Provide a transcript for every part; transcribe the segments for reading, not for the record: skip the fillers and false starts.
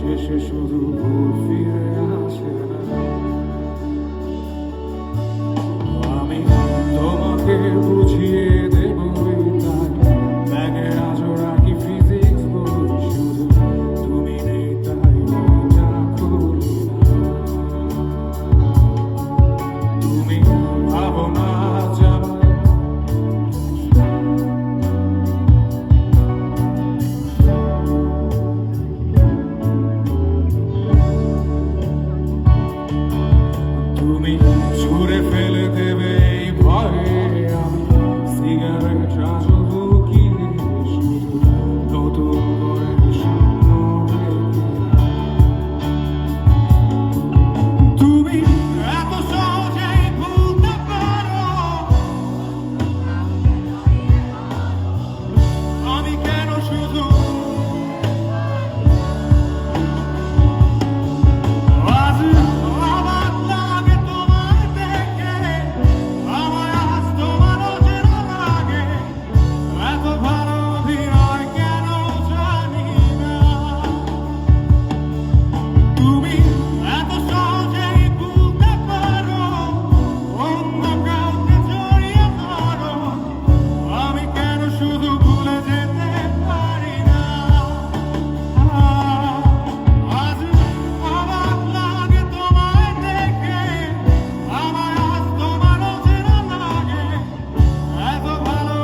শেষে শুধু ভুল ফিরে আসে না। আমি তোমাকে বুঝিয়ে দেবই তাই ব্যাগে আজও রাখি ফিজিক্স বই, শুধু তুমি নেই তাই বইটা খুলি না। তুমি ভাবো না যাবা তুমি ছুঁড়ে ফেলে দেবে এই ভয়ে, আমি সিগারেট আজও লুকিয়ে শুধু নতুন করে স্বপ্ন দেখি। তুমি এত সহজেই ভুলতে পারো, আমি কেন শুধু আজ অবাক লাগে তোমায় দেখে, আমায় আজ তোমার অচেনা লাগে, এত ভালো অভিনয় কেন জানি না। তুমি এত সহজেই ভুলতে পারো, অন্য কাউকে জড়িয়ে ধরো, আমি কেন শুধু ভুলে যেতে পারি না। আজ অবাক লাগে তোমায় দেখে, আমায় আজ তোমার অচেনা লাগে, এত ভালো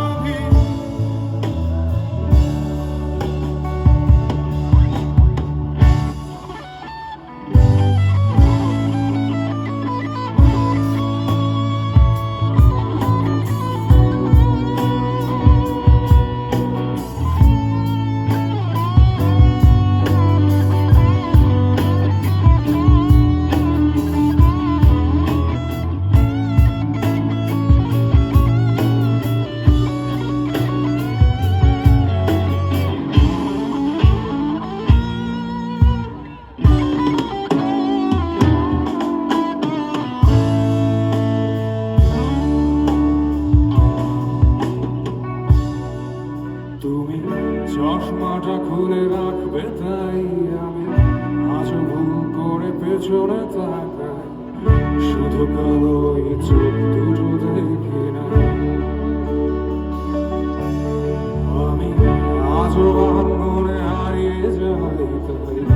তুমি চশমাটা খুলে রাখবে তাই আমি আজও ভুল করে পেছনে তাকাই, শুধু কালো এই চোখ দুটো দেখি না। আমি আজও মনে হারিয়ে যাই তাই